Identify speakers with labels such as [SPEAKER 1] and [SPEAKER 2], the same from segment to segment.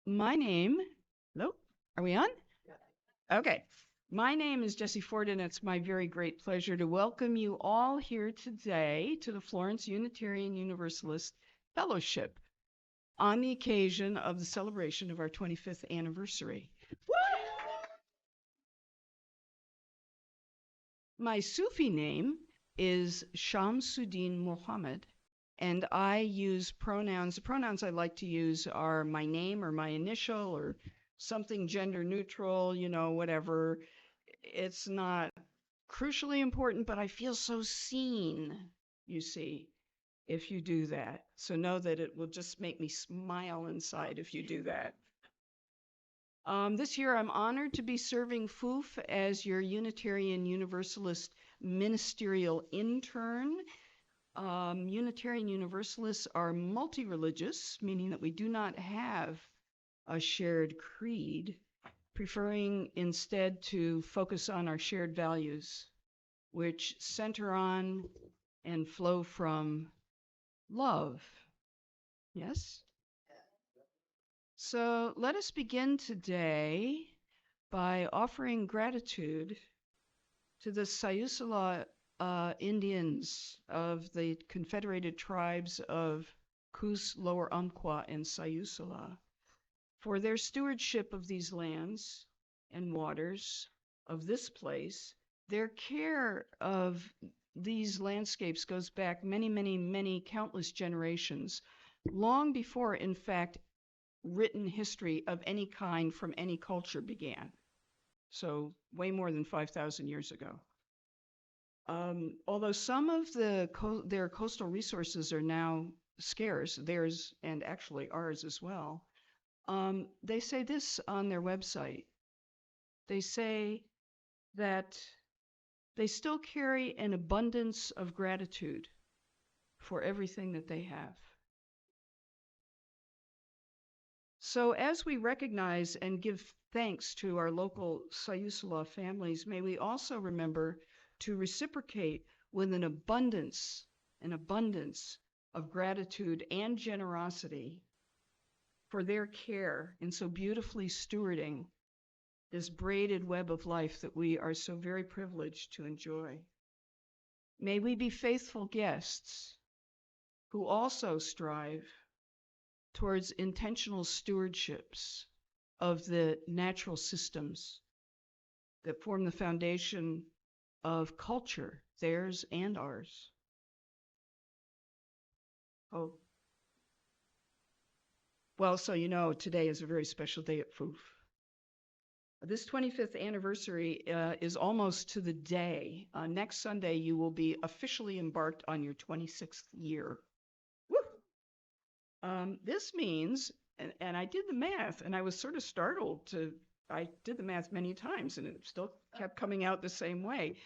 [SPEAKER 1] My name, hello, are we on? Okay. My name is Jessie Ford, and it's my very great pleasure to welcome you all here today to the Florence Unitarian Universalist Fellowship on the occasion of the celebration of our 25th anniversary. My Sufi name is Shamsuddin Mohammed, and I use pronouns. The pronouns I like to use are my name or my initial or something gender neutral, whatever. It's not crucially important, but I feel so seen, you see, if you do that. So know that it will just make me smile inside if you do that. This year, I'm honored to be serving FUUF as your Unitarian Universalist Ministerial Intern. Unitarian Universalists are multi-religious, meaning that we do not have a shared creed, preferring instead to focus on our shared values, which center on and flow from love. Yes? So let us begin today by offering gratitude to the Siuslaw Indians of the Confederated Tribes of Coos, Lower Umpqua, and Siuslaw for their stewardship of these lands and waters of this place. Their care of these landscapes goes back many, many, many countless generations, long before, in fact, written history of any kind from any culture began. So way more than 5,000 years ago. Although some of their coastal resources are now scarce, theirs and actually ours as well, they say this on their website. They say that they still carry an abundance of gratitude for everything that they have. So as we recognize and give thanks to our local Siuslaw families, may we also remember to reciprocate with an abundance of gratitude and generosity for their care in so beautifully stewarding this braided web of life that we are so very privileged to enjoy. May we be faithful guests who also strive towards intentional stewardships of the natural systems that form the foundation of culture, theirs and ours. Oh, well, so today is a very special day at FUUF. This 25th anniversary is almost to the day. Next Sunday, you will be officially embarked on your 26th year. This means, and I did the math, and I was sort of startled I did the math many times, and it still kept coming out the same way,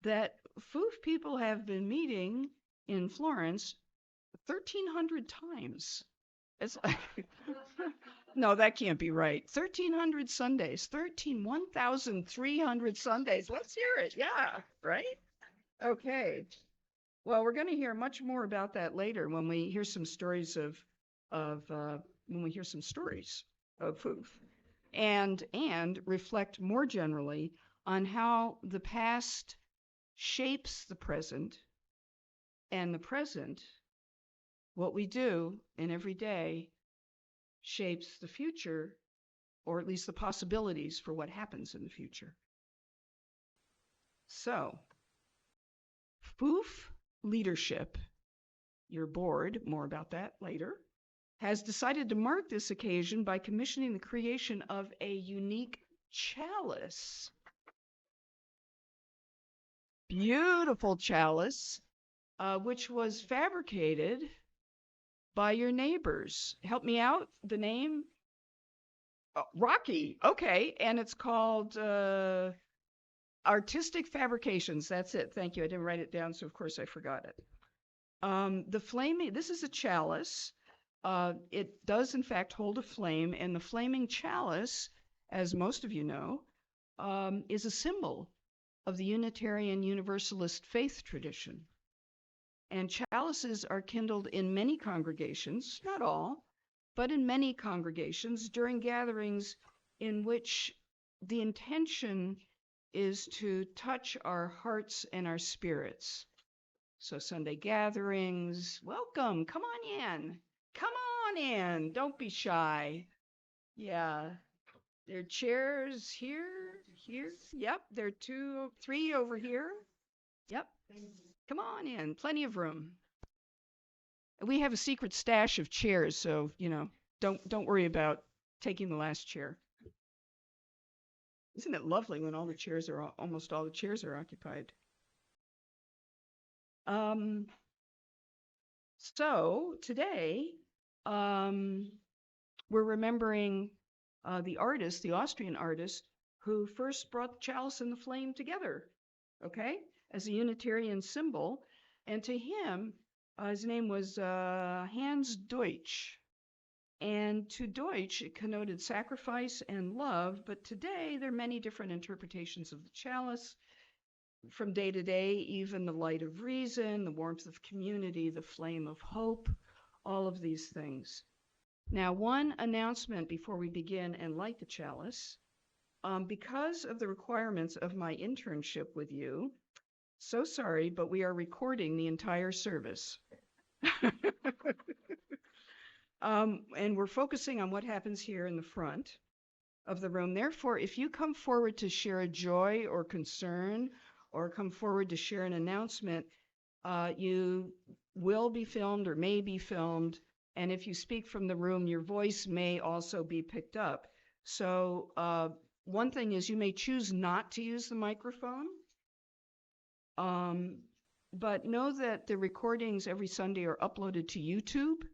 [SPEAKER 1] that FUUF people have been meeting in Florence 1,300 times. It's like, no, that can't be right. 1,300 Sundays, 1,300 Sundays. Let's hear it. Yeah, right? Okay. Well, we're going to hear much more about that later when we hear some stories of FUUF, and reflect more generally on how the past shapes the present, and the present, what we do in every day, shapes the future, or at least the possibilities for what happens in the future. So, FUUF leadership, your board, more about that later, has decided to mark this occasion by commissioning the creation of a unique chalice. Beautiful chalice, which was fabricated by your neighbors. Help me out, the name? Oh, Rocky, okay, and it's called Artistic Fabrications. That's it, thank you. I didn't write it down, so of course I forgot it. This is a chalice. It does in fact hold a flame, and the flaming chalice, as most of you know, is a symbol of the Unitarian Universalist faith tradition. And chalices are kindled in many congregations, not all, but in many congregations during gatherings in which the intention is to touch our hearts and our spirits. So Sunday gatherings, welcome, come on in. Come on in, don't be shy. Yeah, there are chairs here, yep, there are 3 over here. Yep, come on in, plenty of room. We have a secret stash of chairs, so, don't worry about taking the last chair. Isn't it lovely when almost all the chairs are occupied? So today, we're remembering the Austrian artist, who first brought the chalice and the flame together, okay, as a Unitarian symbol. And to him, his name was Hans Deutsch. And to Deutsch, it connoted sacrifice and love, but today there are many different interpretations of the chalice. From day to day, even the light of reason, the warmth of community, the flame of hope, all of these things. Now, one announcement before we begin and light the chalice. Because of the requirements of my internship with you, so sorry, but we are recording the entire service. And we're focusing on what happens here in the front of the room. Therefore, if you come forward to share a joy or concern, or come forward to share an announcement, you will be filmed or may be filmed. And if you speak from the room, your voice may also be picked up. So one thing is you may choose not to use the microphone. But know that the recordings every Sunday are uploaded to YouTube.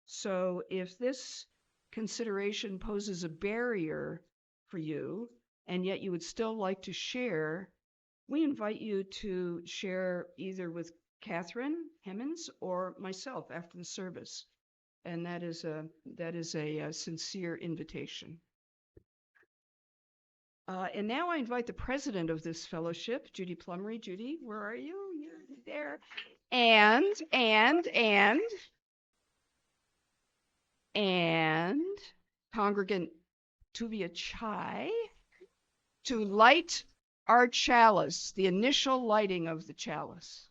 [SPEAKER 1] So if this consideration poses a barrier for you, and yet you would still like to share, we invite you to share either with Catherine Hemmons or myself after the service. And that is a sincere invitation. And now I invite the president of this fellowship, Judy Plummery. Judy, where are you? You're there. And congregant Tuvia Chai to light our chalice, the initial lighting of the chalice,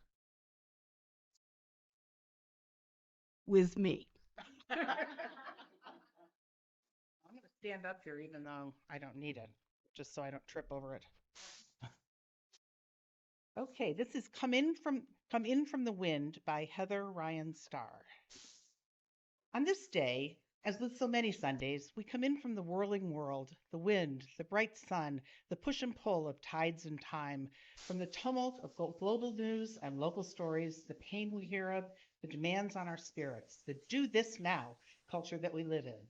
[SPEAKER 1] with me.
[SPEAKER 2] I'm going to stand up here even though I don't need it, just so I don't trip over it. Okay, this is Come In from the Wind by Heather Ryan Starr. On this day, as with so many Sundays, we come in from the whirling world, the wind, the bright sun, the push and pull of tides and time, from the tumult of global news and local stories, the pain we hear of, the demands on our spirits, the do this now culture that we live in.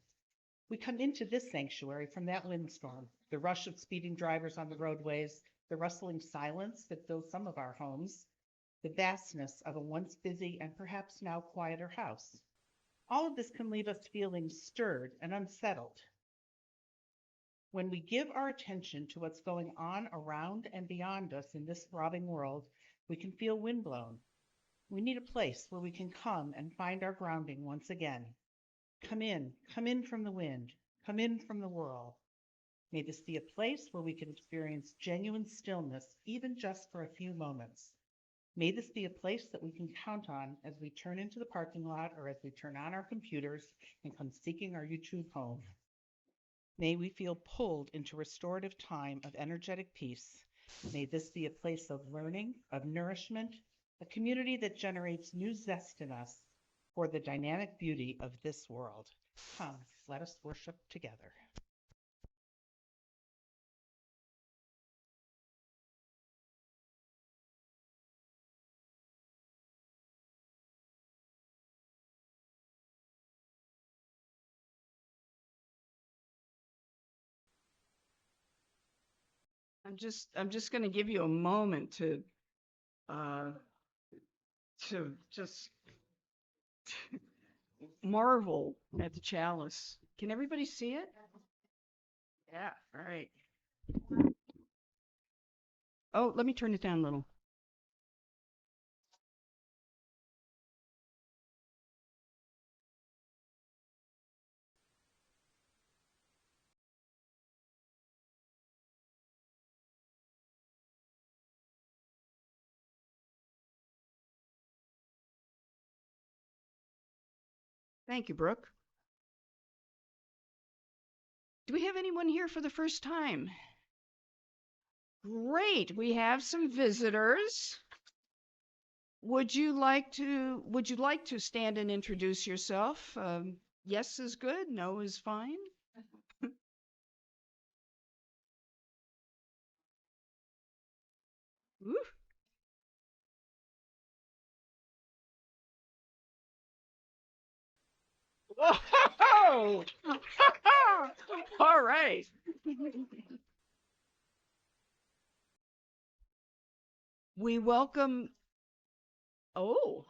[SPEAKER 2] We come into this sanctuary from that windstorm, the rush of speeding drivers on the roadways, the rustling silence that fills some of our homes, the vastness of a once busy and perhaps now quieter house. All of this can leave us feeling stirred and unsettled. When we give our attention to what's going on around and beyond us in this throbbing world, we can feel windblown. We need a place where we can come and find our grounding once again. Come in from the wind, come in from the whirl. May this be a place where we can experience genuine stillness, even just for a few moments. May this be a place that we can count on as we turn into the parking lot or as we turn on our computers and come seeking our YouTube home. May we feel pulled into restorative time of energetic peace. May this be a place of learning, of nourishment, a community that generates new zest in us for the dynamic beauty of this world. Come, let us worship together.
[SPEAKER 1] I'm just going to give you a moment to just marvel at the chalice. Can everybody see it? Yeah, all right. Oh, let me turn it down a little. Thank you, Brooke. Do we have anyone here for the first time? Great, we have some visitors. Would you like to stand and introduce yourself? Yes is good, no is fine. Ooh. Whoa! All right. We welcome. Oh.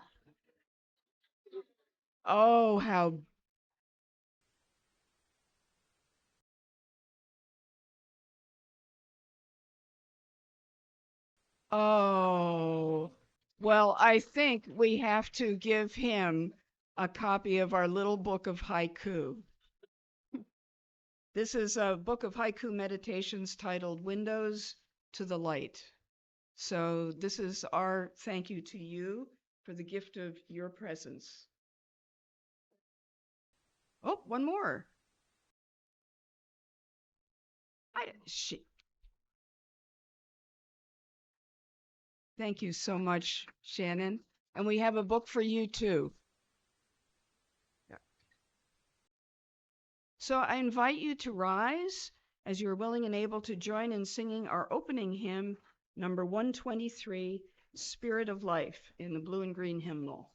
[SPEAKER 1] Oh, how. Oh. Well, I think we have to give him a copy of our little book of haiku. This is a book of haiku meditations titled Windows to the Light. So this is our thank you to you for the gift of your presence. Oh, one more. Thank you so much, Shannon. And we have a book for you too. Yeah. So I invite you to rise as you're willing and able to join in singing our opening hymn, number 123, Spirit of Life, in the blue and green hymnal.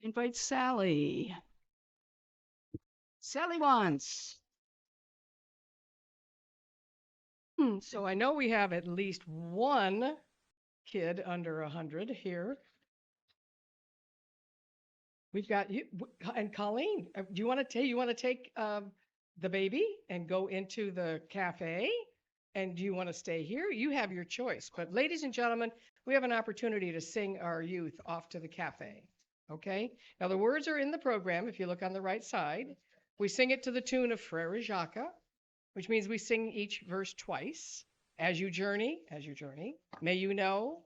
[SPEAKER 1] Invite Sally. Sally wants.
[SPEAKER 3] So I know we have at least one kid under 100 here. We've got you and Colleen. Do you want to take the baby and go into the cafe? And do you want to stay here? You have your choice. But ladies and gentlemen, we have an opportunity to sing our youth off to the cafe. Okay? Now the words are in the program if you look on the right side. We sing it to the tune of Frere Jacques, which means we sing each verse twice. As you journey, may you know,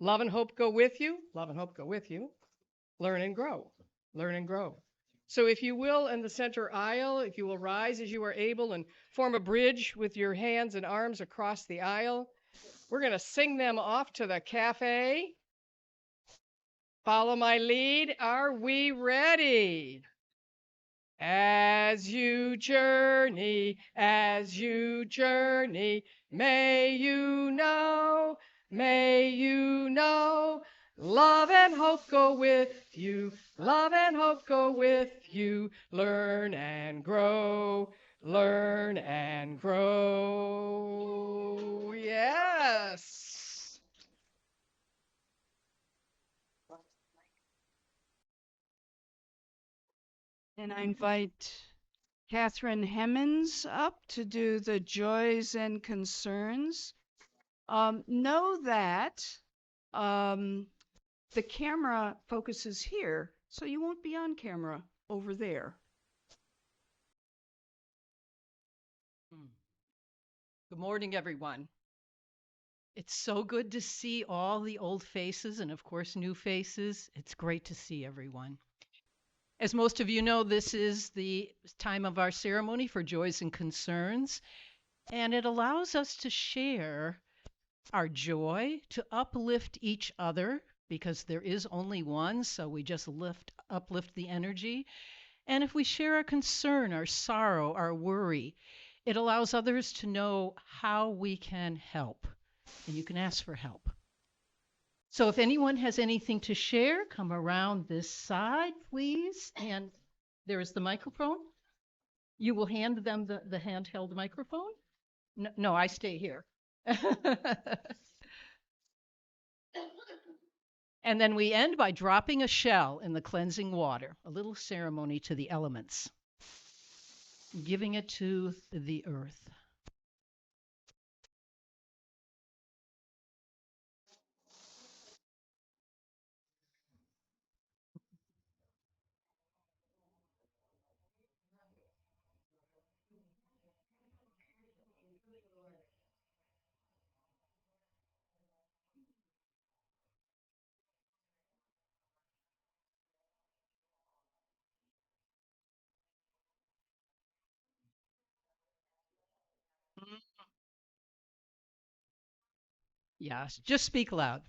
[SPEAKER 3] love and hope go with you, love and hope go with you. Learn and grow, learn and grow. So if you will, in the center aisle, if you will rise as you are able and form a bridge with your hands and arms across the aisle, we're going to sing them off to the cafe. Follow my lead. Are we ready? As you journey, may you know, love and hope go with you, love and hope go with you, learn and grow, learn and grow. Yes.
[SPEAKER 1] And I invite Catherine Hemmons up to do the joys and concerns. Know that the camera focuses here, so you won't be on camera over there.
[SPEAKER 4] Good morning, everyone. It's so good to see all the old faces and, of course, new faces. It's great to see everyone. As most of you know, this is the time of our ceremony for Joys and Concerns. And it allows us to share our joy, to uplift each other, because there is only one, so we just uplift the energy. And if we share our concern, our sorrow, our worry, it allows others to know how we can help. And you can ask for help. So if anyone has anything to share, come around this side, please. And there is the microphone. You will hand them the handheld microphone? No, I stay here. And then we end by dropping a shell in the cleansing water, a little ceremony to the elements, giving it to the earth. Yes, just speak loud.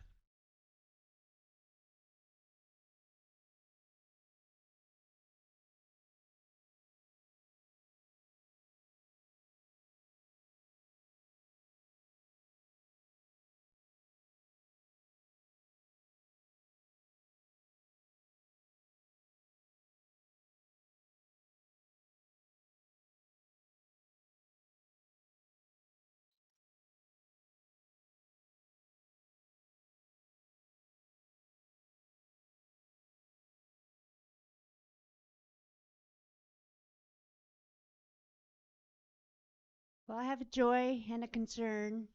[SPEAKER 5] Well, I have a joy and a concern.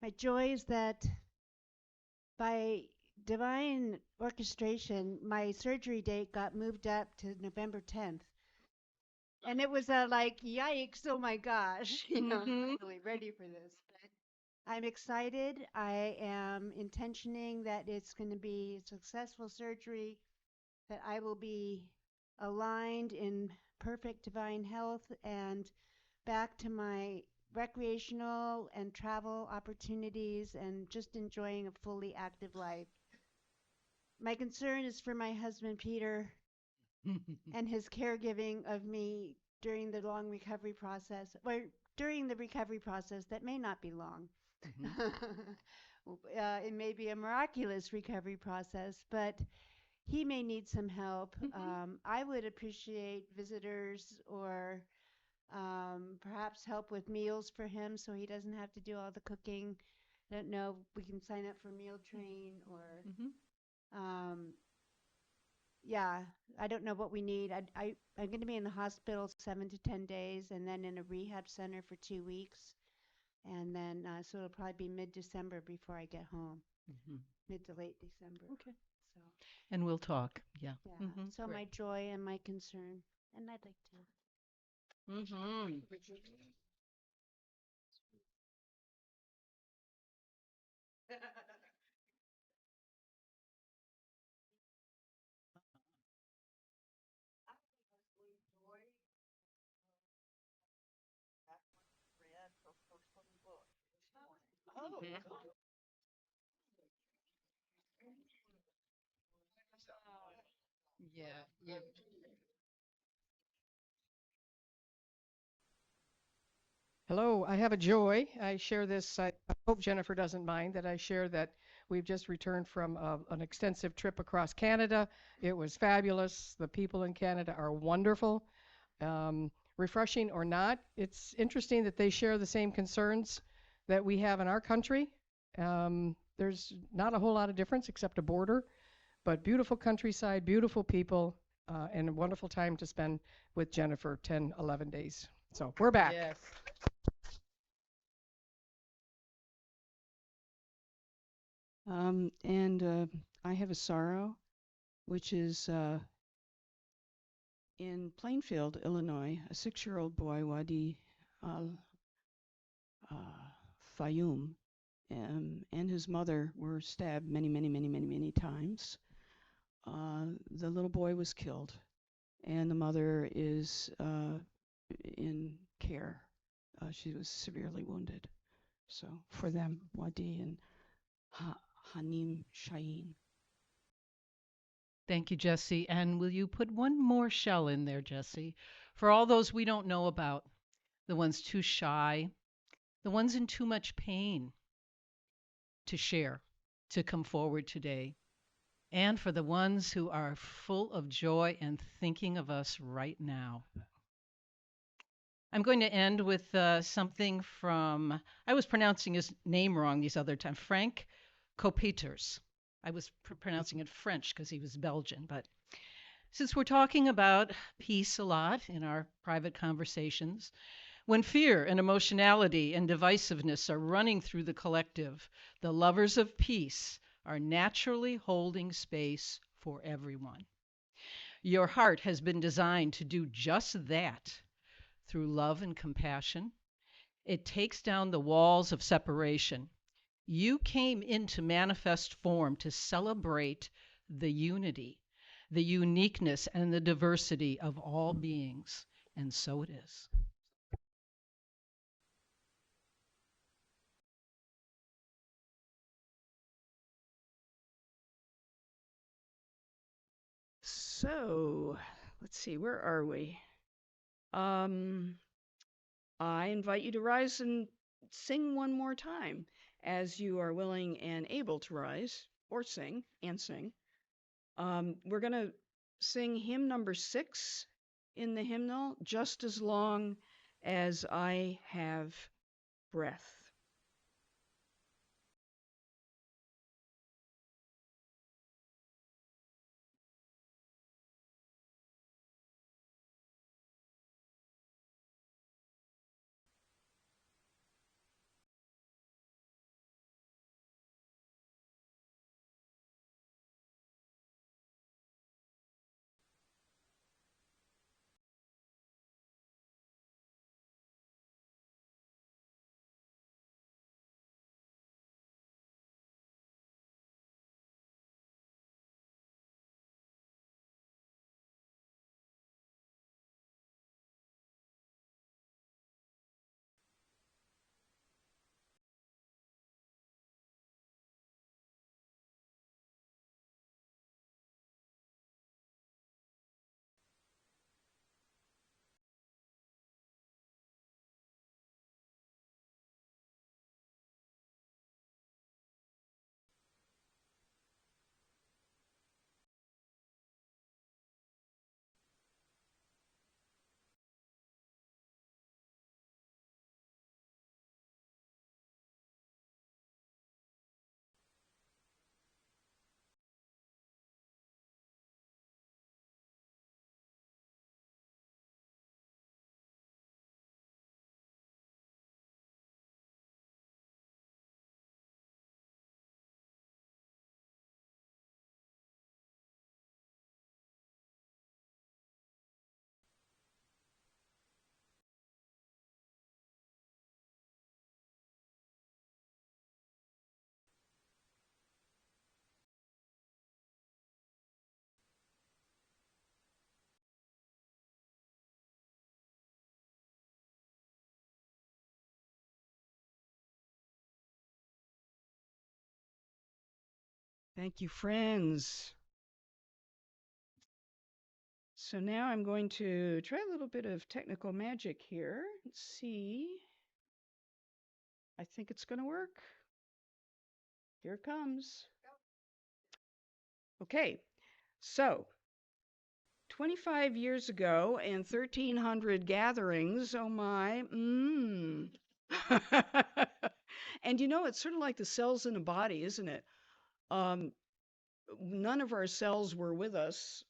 [SPEAKER 5] My joy is that by divine orchestration, my surgery date got moved up to November 10th. And it was like, yikes, oh my gosh, I'm really ready for this. But I'm excited. I am intentioning that it's going to be a successful surgery, that I will be aligned in perfect divine health and back to my recreational and travel opportunities and just enjoying a fully active life. My concern is for my husband, Peter, and his caregiving of me during the long recovery process, or during the recovery process that may not be long. It may be a miraculous recovery process, but he may need some help. I would appreciate visitors or perhaps help with meals for him so he doesn't have to do all the cooking. I don't know, we can sign up for Meal Train or, yeah, I don't know what we need. I'm going to be in the hospital 7 to 10 days and then in a rehab center for 2 weeks. And then, so it'll probably be mid-December before I get home, mid to late December.
[SPEAKER 4] Okay.
[SPEAKER 5] So,
[SPEAKER 4] And we'll talk. Yeah.
[SPEAKER 5] yeah. So
[SPEAKER 4] Great.
[SPEAKER 5] my joy and my concern, and I'd like to.
[SPEAKER 4] Yeah. Yeah.
[SPEAKER 3] Hello, I have a joy. I share this. I hope Jennifer doesn't mind that I share that we've just returned from an extensive trip across Canada. It was fabulous. The people in Canada are wonderful. Refreshing or not, it's interesting that they share the same concerns that we have in our country. There's not a whole lot of difference except a border, but beautiful countryside, beautiful people, and a wonderful time to spend with Jennifer, 10, 11 days. So we're back.
[SPEAKER 4] Yes.
[SPEAKER 1] And I have a sorrow, which is in Plainfield, Illinois, a 6-year-old boy, Wadi Fayoum, and his mother were stabbed many, many, many, many, many times. The little boy was killed, and the mother is in care she was severely wounded. So for them, Wadi and Hanim Shaheen.
[SPEAKER 4] Thank you, Jesse. And will you put one more shell in there, Jesse, for all those we don't know about, the ones too shy, the ones in too much pain to share, to come forward today, and for the ones who are full of joy and thinking of us right now. I'm going to end with something from, I was pronouncing his name wrong these other times, Frank Copeters. I was pronouncing it French because he was Belgian, but since we're talking about peace a lot in our private conversations, when fear and emotionality and divisiveness are running through the collective, the lovers of peace are naturally holding space for everyone. Your heart has been designed to do just that through love and compassion. It takes down the walls of separation. You came into manifest form to celebrate the unity, the uniqueness, and the diversity of all beings, and so it is.
[SPEAKER 1] So let's see, where are we? I invite you to rise and sing one more time as you are willing and able to rise or sing and sing. We're going to sing hymn number 6 in the hymnal, just as long as I have breath. Thank you, friends. So now I'm going to try a little bit of technical magic here. Let's see. I think it's going to work. Here it comes. Okay, so 25 years ago and 1,300 gatherings, oh my, And you know, it's sort of like the cells in a body, isn't it? Um, None of our cells were with us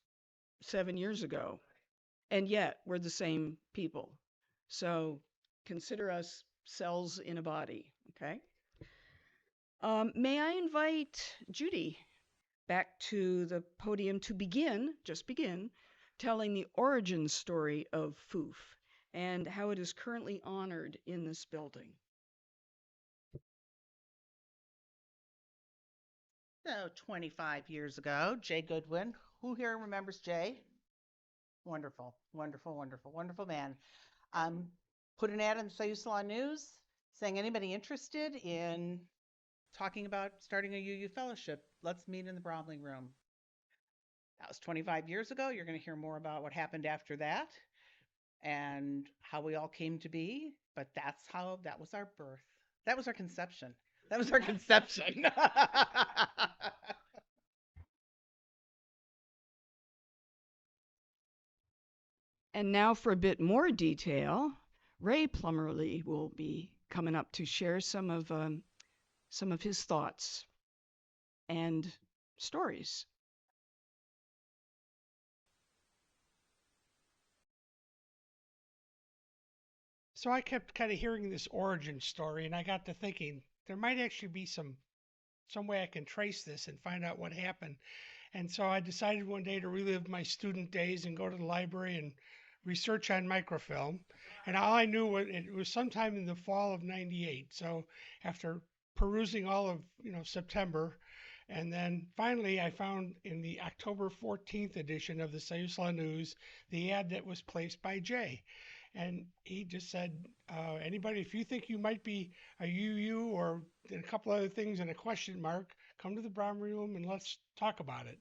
[SPEAKER 1] 7 years ago, and yet we're the same people. So consider us cells in a body, okay? May I invite Judy back to the podium to begin, just begin, telling the origin story of FUUF and how it is currently honored in this building.
[SPEAKER 2] So 25 years ago, Jay Goodwin. Who here remembers Jay? Wonderful, wonderful, wonderful, wonderful man. put an ad in the Siuslaw News saying anybody interested in talking about starting a UU fellowship, let's meet in the Bromley room. That was 25 years ago. You're going to hear more about what happened after that and how we all came to be. But that was our birth. That was our conception. That was our conception.
[SPEAKER 1] And now for a bit more detail, Ray Plummerly will be coming up to share some of his thoughts and stories.
[SPEAKER 6] So I kept kind of hearing this origin story, and I got to thinking there might actually be some way I can trace this and find out what happened. And so I decided one day to relive my student days and go to the library and research on microfilm. And all I knew was it was sometime in the fall of '98. So after perusing all of September, and then finally I found in the October 14th edition of the Siuslaw News the ad that was placed by Jay. And he just said, anybody, if you think you might be a UU or a couple other things and a question mark, come to the Bromley room and let's talk about it.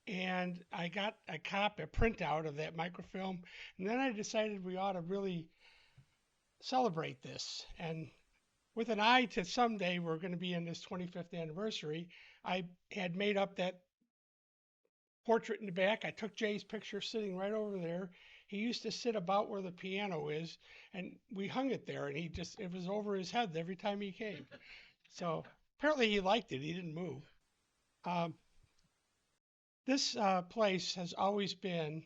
[SPEAKER 6] And I got a printout of that microfilm, and then I decided we ought to really celebrate this. And with an eye to someday we're going to be in this 25th anniversary, I had made up that portrait in the back. I took Jay's picture sitting right over there. He used to sit about where the piano is, and we hung it there, and it was over his head every time he came. So apparently he liked it. He didn't move. This place has always been,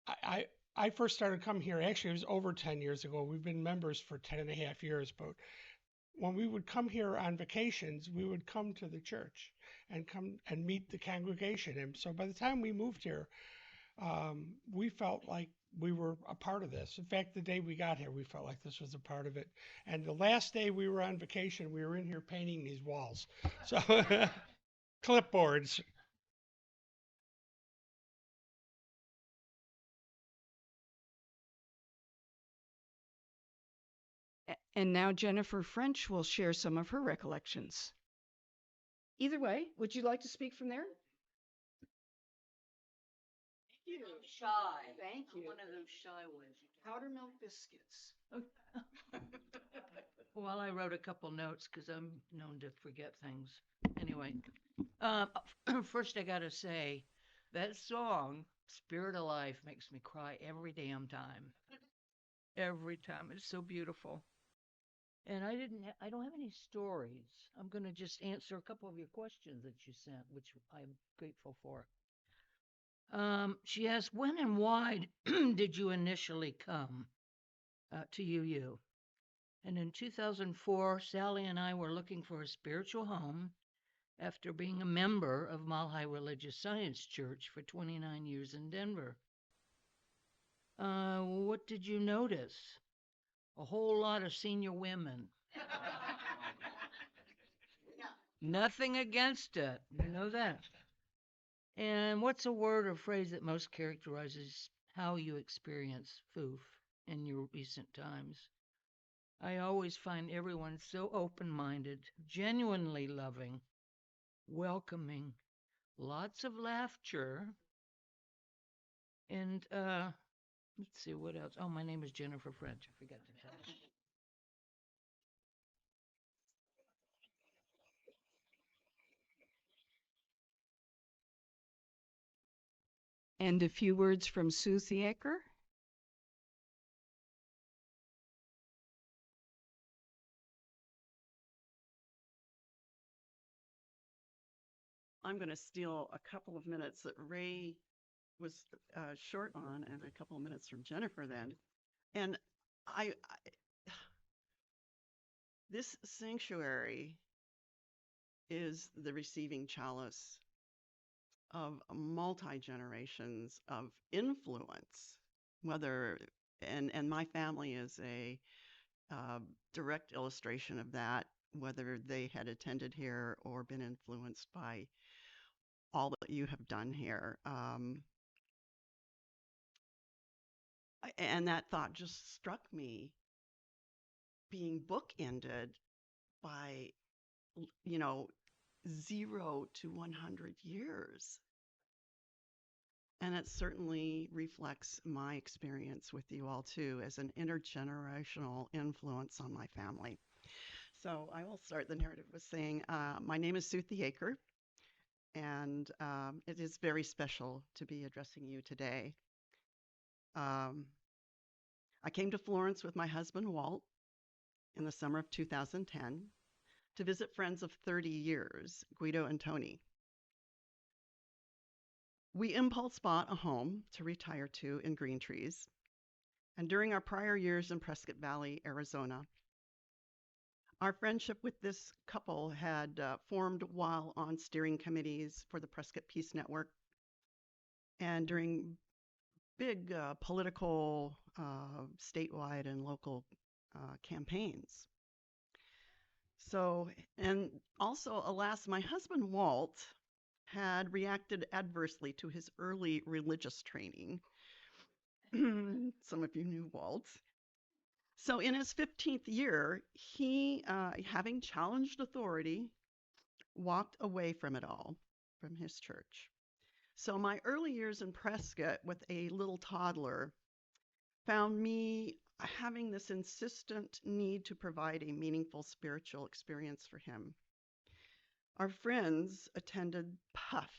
[SPEAKER 6] I first started coming here, actually it was over 10 years ago. We've been members for 10 and a half years, but when we would come here on vacations, we would come to the church and come and meet the congregation. And so by the time we moved here, we felt like we were a part of this. In fact, the day we got here, we felt like this was a part of it. And the last day we were on vacation, we were in here painting these walls. So clipboards.
[SPEAKER 1] And now Jennifer French will share some of her recollections. Either way, would you like to speak from there? Thank you.
[SPEAKER 7] Shy.
[SPEAKER 1] Thank you.
[SPEAKER 7] One of those shy ones.
[SPEAKER 1] Powder milk biscuits.
[SPEAKER 7] Well, I wrote a couple notes because I'm known to forget things. Anyway, first I gotta say, that song, Spirit of Life, makes me cry every damn time. Every time. It's so beautiful. And I don't have any stories. I'm gonna just answer a couple of your questions that you sent, which I'm grateful for. She asked, when and why did you initially come to UU? And in 2004, Sally and I were looking for a spiritual home after being a member of Mile High Religious Science Church for 29 years in Denver. What did you notice? A whole lot of senior women. Nothing against it. You know that. And what's a word or phrase that most characterizes how you experience FUUF in your recent times? I always find everyone so open-minded, genuinely loving, welcoming, lots of laughter, and let's see what else. Oh, my name is Jennifer French. I forgot to tell you.
[SPEAKER 1] And a few words from Sue Thiecker.
[SPEAKER 8] I'm going to steal a couple of minutes that Ray was short on and a couple of minutes from Jennifer then. And this sanctuary is the receiving chalice of multi-generations of influence, and my family is a direct illustration of that, whether they had attended here or been influenced by all that you have done here. And that thought just struck me being bookended by, 0 to 100 years. And it certainly reflects my experience with you all too as an intergenerational influence on my family. So I will start the narrative with saying, my name is Sue Theaker, and it is very special to be addressing you today. I came to Florence with my husband, Walt, in the summer of 2010 to visit friends of 30 years, Guido and Tony. We impulse bought a home to retire to in Green Trees, and during our prior years in Prescott Valley, Arizona, our friendship with this couple had formed while on steering committees for the Prescott Peace Network and during big political, statewide and local campaigns. So, and also, alas, my husband Walt had reacted adversely to his early religious training. Some of you knew Walt. So in his 15th year, he, having challenged authority, walked away from it all, from his church. So my early years in Prescott with a little toddler found me having this insistent need to provide a meaningful spiritual experience for him. Our friends attended PUUF,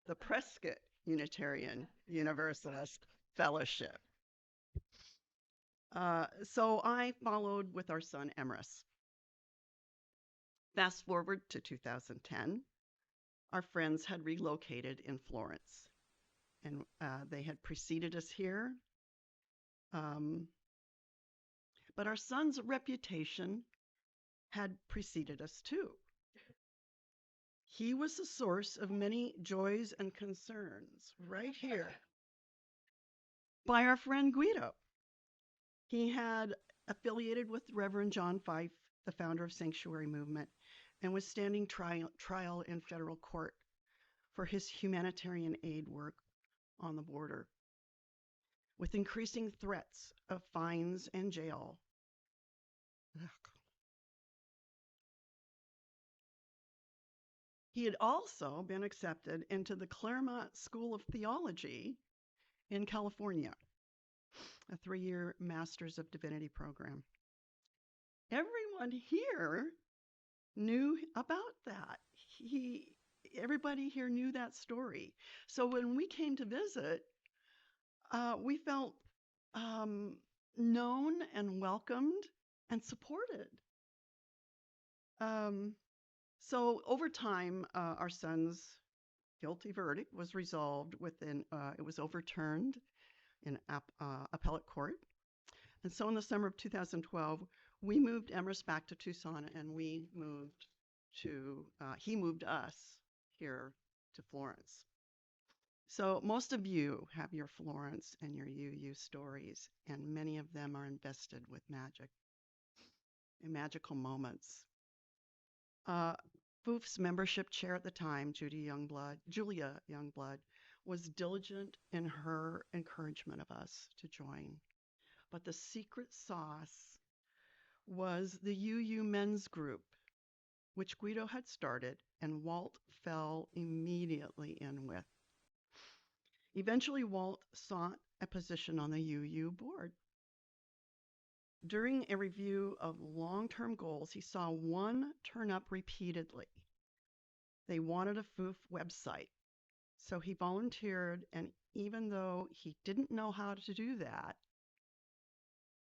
[SPEAKER 8] the Prescott Unitarian Universalist Fellowship. So I followed with our son, Emrys. Fast forward to 2010, our friends had relocated in Florence, and they had preceded us here. But our son's reputation had preceded us too. He was the source of many joys and concerns right here by our friend Guido. He had affiliated with Reverend John Fife, the founder of Sanctuary Movement, and was standing trial in federal court for his humanitarian aid work on the border, with increasing threats of fines and jail. Ugh. He had also been accepted into the Claremont School of Theology in California, a 3-year Master's of Divinity program. Everyone here knew about that. Everybody here knew that story. So when we came to visit, we felt known and welcomed and supported. So over time, our son's guilty verdict was resolved it was overturned in appellate court. And so in the summer of 2012, we moved Emrys back to Tucson, and he moved us here to Florence. So most of you have your Florence and your UU stories, and many of them are invested with magic and magical moments. FUUF's membership chair at the time, Julia Youngblood, was diligent in her encouragement of us to join. But the secret sauce was the UU men's group, which Guido had started and Walt fell immediately in with. Eventually, Walt sought a position on the UU board. During a review of long-term goals, he saw one turn up repeatedly. They wanted a FUUF website. So he volunteered, and even though he didn't know how to do that,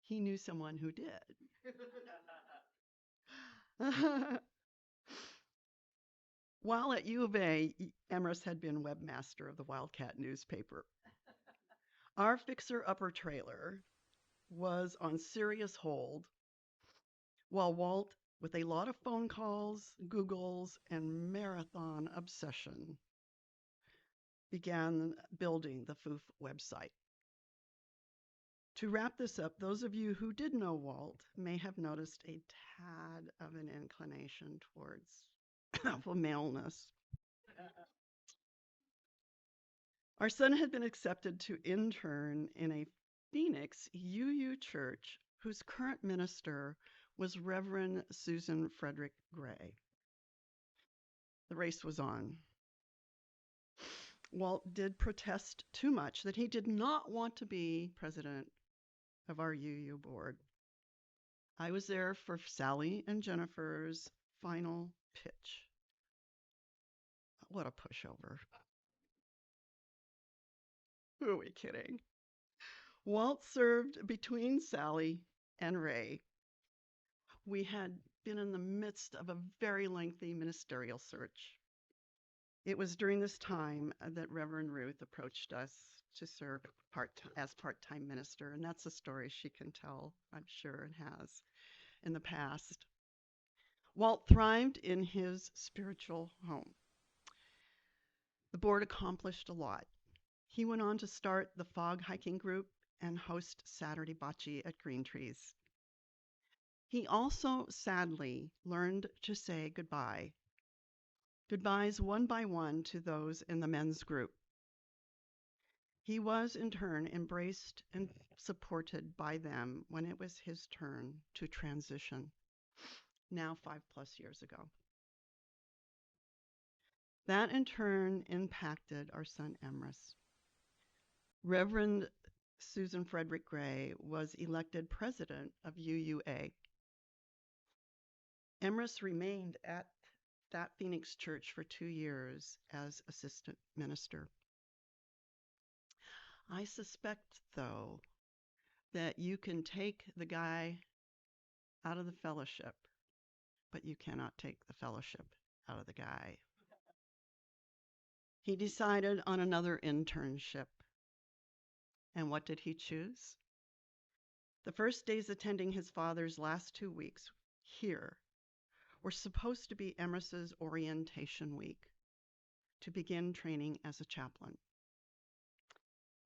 [SPEAKER 8] he knew someone who did. While at U of A, Emrys had been webmaster of the Wildcat newspaper. Our fixer-upper trailer was on serious hold, while Walt, with a lot of phone calls, Googles, and marathon obsession, began building the FUUF website. To wrap this up, those of you who did know Walt may have noticed a tad of an inclination towards alpha maleness. Our son had been accepted to intern in a Phoenix UU church whose current minister was Reverend Susan Frederick Gray. The race was on. Walt did protest too much that he did not want to be president of our UU board. I was there for Sally and Jennifer's final pitch. What a pushover. Who are we kidding? Walt served between Sally and Ray. We had been in the midst of a very lengthy ministerial search. It was during this time that Reverend Ruth approached us to serve as part-time minister, and that's a story she can tell, I'm sure, and has in the past. Walt thrived in his spiritual home. The board accomplished a lot. He went on to start the fog hiking group and host Saturday bocce at Green Trees. He also sadly learned to say goodbye. Goodbyes one by one to those in the men's group. He was in turn embraced and supported by them when it was his turn to transition, now 5+ years ago. That in turn impacted our son Emrys. Reverend Susan Frederick Gray was elected president of UUA. Emrys remained at that Phoenix church for 2 years as assistant minister. I suspect, though, that you can take the guy out of the fellowship, but you cannot take the fellowship out of the guy. He decided on another internship. And what did he choose? The first days attending his father's last 2 weeks here were supposed to be Emrys's orientation week to begin training as a chaplain.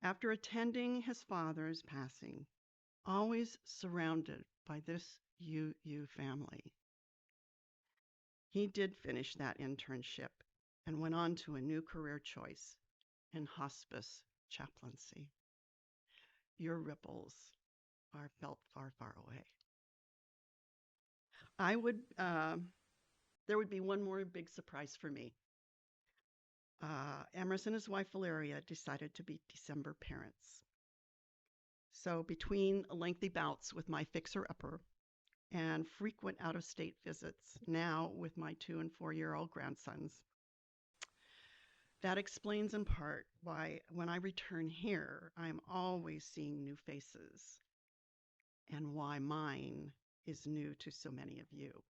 [SPEAKER 8] After attending his father's passing, always surrounded by this UU family, he did finish that internship and went on to a new career choice in hospice chaplaincy. Your ripples are felt far, far away. There would be one more big surprise for me. Emrys and his wife Valeria decided to be December parents. So between lengthy bouts with my fixer-upper and frequent out-of-state visits, now with my 2- and 4-year-old grandsons, that explains in part why when I return here, I'm always seeing new faces, and why mine is new to so many of you.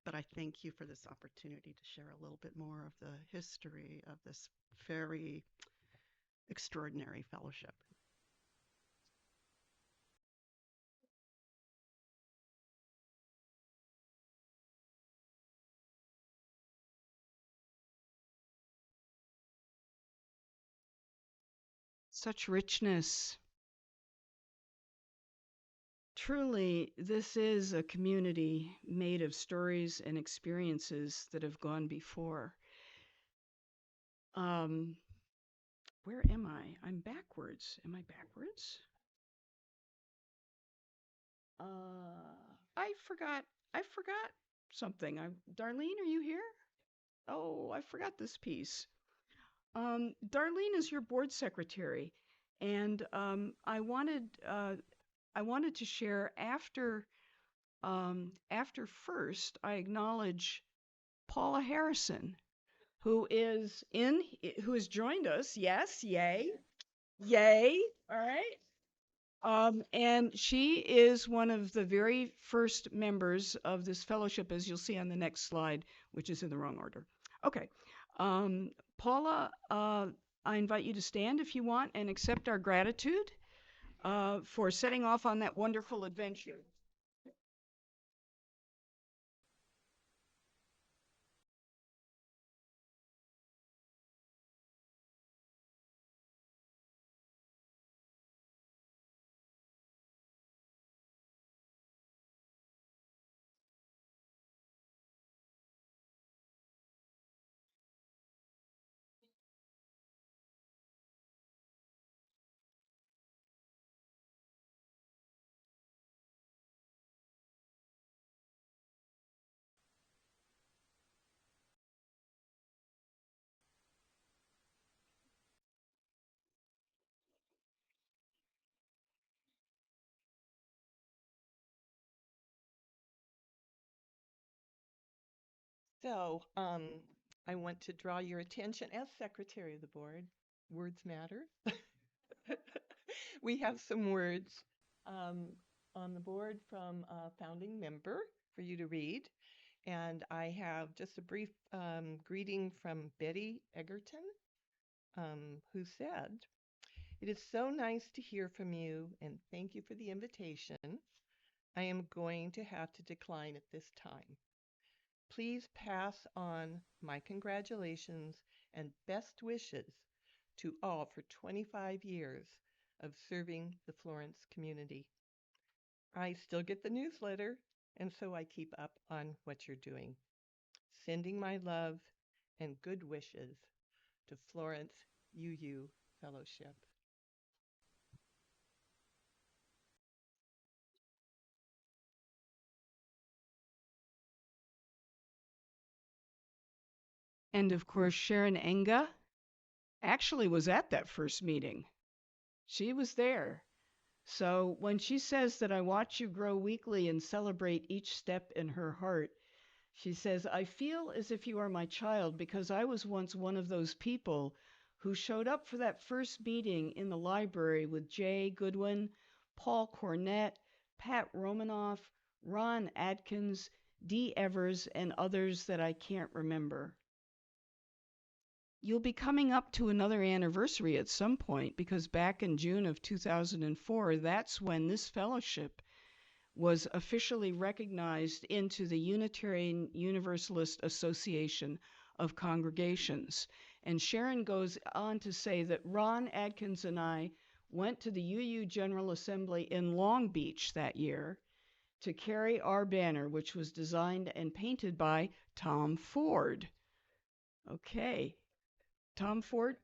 [SPEAKER 8] But I thank you for this opportunity to share a little bit more of the history of this very extraordinary fellowship.
[SPEAKER 1] Such richness. Truly, this is a community made of stories and experiences that have gone before. Where am I? I'm backwards. Am I backwards? I forgot something. Darlene, are you here? Oh, I forgot this piece. Darlene is your board secretary, and I wanted to share after first I acknowledge Paula Harrison, who has joined us. Yes, yay, yay. All right. And she is one of the very first members of this fellowship, as you'll see on the next slide, which is in the wrong order. Okay. Paula, I invite you to stand if you want and accept our gratitude for setting off on that wonderful adventure.
[SPEAKER 9] So, I want to draw your attention as Secretary of the Board. Words matter. We have some words on the board from a founding member for you to read. And I have just a brief greeting from Betty Egerton, who said, "It is so nice to hear from you, and thank you for the invitation. I am going to have to decline at this time. Please pass on my congratulations and best wishes to all for 25 years of serving the Florence community. I still get the newsletter, and so I keep up on what you're doing. Sending my love and good wishes to Florence UU Fellowship."
[SPEAKER 1] And of course, Sharon Enga actually was at that first meeting. She was there. So when she says that I watch you grow weekly and celebrate each step in her heart, she says, "I feel as if you are my child because I was once one of those people who showed up for that first meeting in the library with Jay Goodwin, Paul Cornett, Pat Romanoff, Ron Adkins, Dee Evers, and others that I can't remember." You'll be coming up to another anniversary at some point because back in June of 2004, that's when this fellowship was officially recognized into the Unitarian Universalist Association of Congregations. And Sharon goes on to say that Ron Adkins and I went to the UU General Assembly in Long Beach that year to carry our banner, which was designed and painted by Tom Ford. Okay. Tom Ford,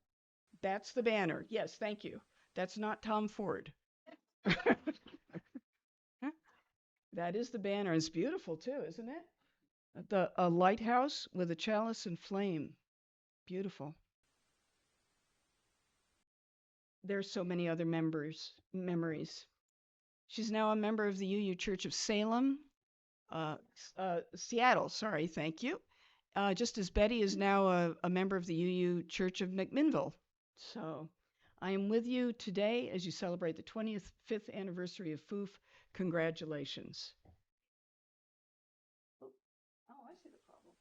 [SPEAKER 1] that's the banner. Yes, thank you. That's not Tom Ford. That is the banner. It's beautiful too, isn't it? A lighthouse with a chalice and flame. Beautiful. There's so many other memories. She's now a member of the UU Church of Salem, Seattle, sorry, thank you. Just as Betty is now a member of the UU Church of McMinnville. So I am with you today as you celebrate the 25th anniversary of FUUF. Congratulations. Oh, I see the problem.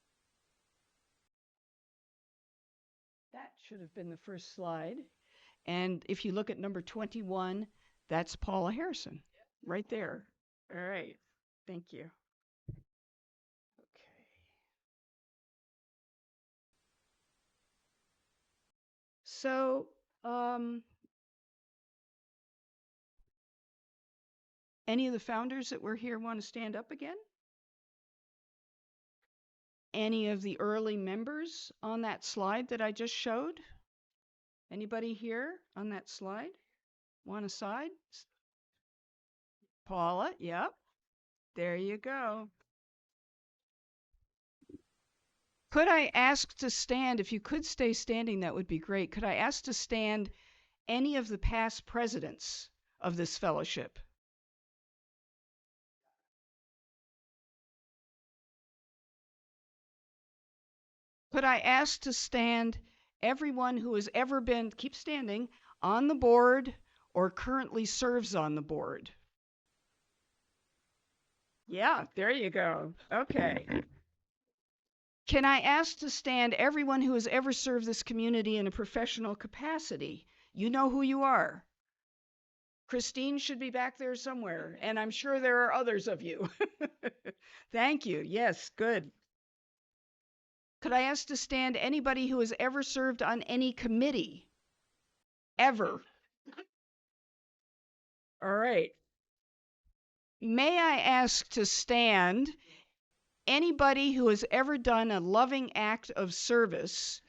[SPEAKER 1] That should have been the first slide. And if you look at number 21, that's Paula Harrison, right there. All right, thank you. So, any of the founders that were here want to stand up again? Any of the early members on that slide that I just showed? Anybody here on that slide? Want a side? Paula, yep. There you go. Could I ask to stand, if you could stay standing, that would be great. Could I ask to stand any of the past presidents of this fellowship? Could I ask to stand everyone who has ever been, keep standing, on the board or currently serves on the board? Yeah, there you go. Okay. Can I ask to stand everyone who has ever served this community in a professional capacity? You know who you are. Christine should be back there somewhere, and I'm sure there are others of you. Thank you. Yes, good. Could I ask to stand anybody who has ever served on any committee? Ever? All right. May I ask to stand anybody who has ever done a loving act of service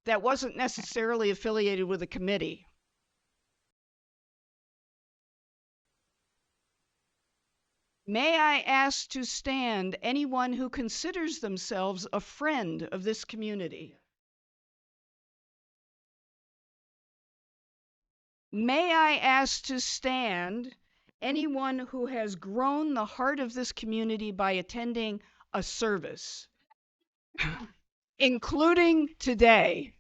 [SPEAKER 1] that wasn't necessarily affiliated with a committee? May I ask to stand anyone who considers themselves a friend of this community? May I ask to stand anyone who has grown the heart of this community by attending a service? including today.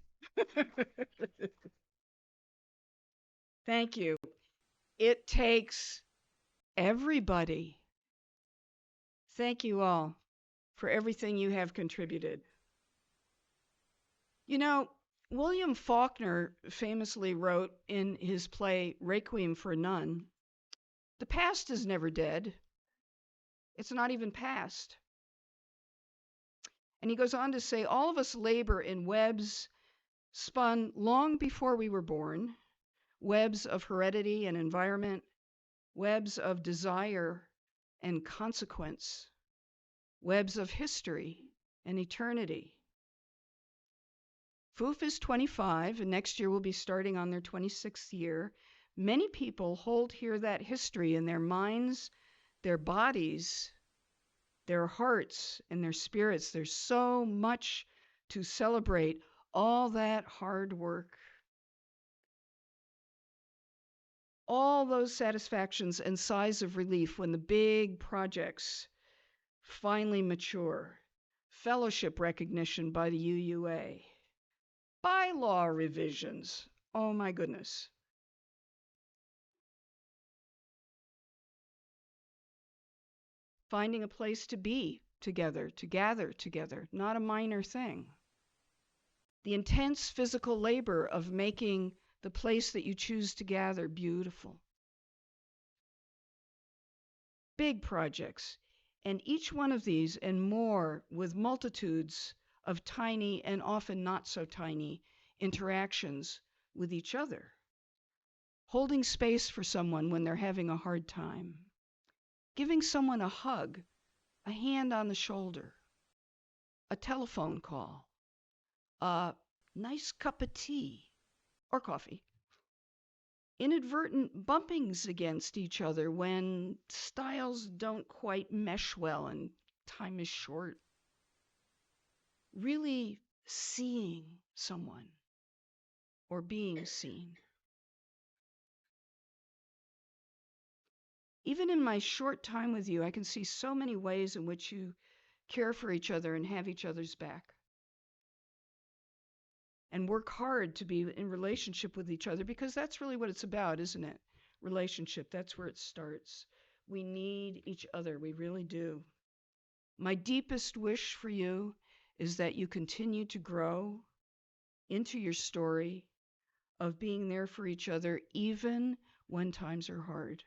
[SPEAKER 1] Thank you. It takes everybody. Thank you all for everything you have contributed. You know, William Faulkner famously wrote in his play Requiem for a Nun, "The past is never dead. It's not even past." And he goes on to say, all of us labor in webs spun long before we were born, webs of heredity and environment, webs of desire and consequence, webs of history and eternity. FUUF is 25, and next year will be starting on their 26th year. Many people hold here that history in their minds, their bodies, their hearts, and their spirits. There's so much to celebrate all that hard work. All those satisfactions and sighs of relief when the big projects finally mature. Fellowship recognition by the UUA. Bylaw revisions. Oh my goodness. Finding a place to be together, to gather together, not a minor thing. The intense physical labor of making the place that you choose to gather beautiful. Big projects, and each one of these and more with multitudes of tiny and often not so tiny interactions with each other. Holding space for someone when they're having a hard time. Giving someone a hug, a hand on the shoulder, a telephone call, a nice cup of tea or coffee. Inadvertent bumpings against each other when styles don't quite mesh well and time is short. Really seeing someone or being seen. Even in my short time with you, I can see so many ways in which you care for each other and have each other's back. And work hard to be in relationship with each other, because that's really what it's about, isn't it? Relationship, that's where it starts. We need each other, we really do. My deepest wish for you is that you continue to grow into your story of being there for each other, even when times are hard.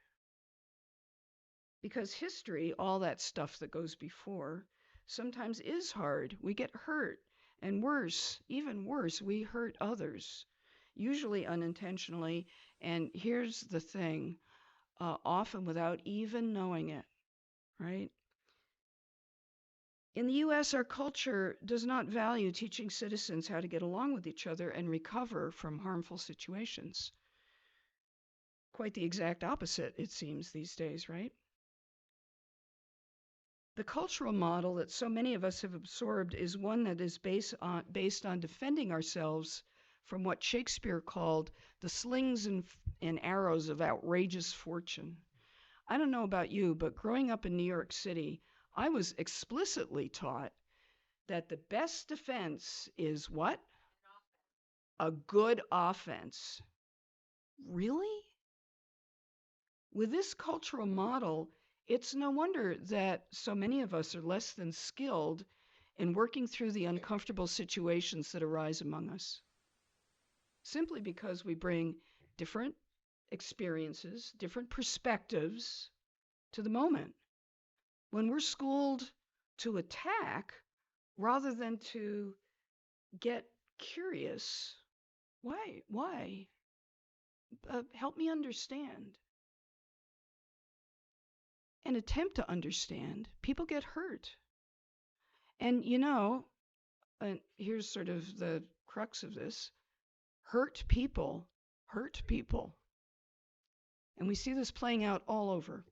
[SPEAKER 1] Because history, all that stuff that goes before, sometimes is hard. We get hurt. And worse, even worse, we hurt others, usually unintentionally. And here's the thing, often without even knowing it, right? In the US, our culture does not value teaching citizens how to get along with each other and recover from harmful situations. Quite the exact opposite, it seems, these days, right? The cultural model that so many of us have absorbed is one that is based on defending ourselves from what Shakespeare called the slings and arrows of outrageous fortune. I don't know about you, but growing up in New York City, I was explicitly taught that the best defense is what? A good offense. Really? With this cultural model, it's no wonder that so many of us are less than skilled in working through the uncomfortable situations that arise among us. Simply because we bring different experiences, different perspectives to the moment. When we're schooled to attack rather than to get curious, why? Help me understand. And attempt to understand, people get hurt. And here's sort of the crux of this, hurt people. And we see this playing out all over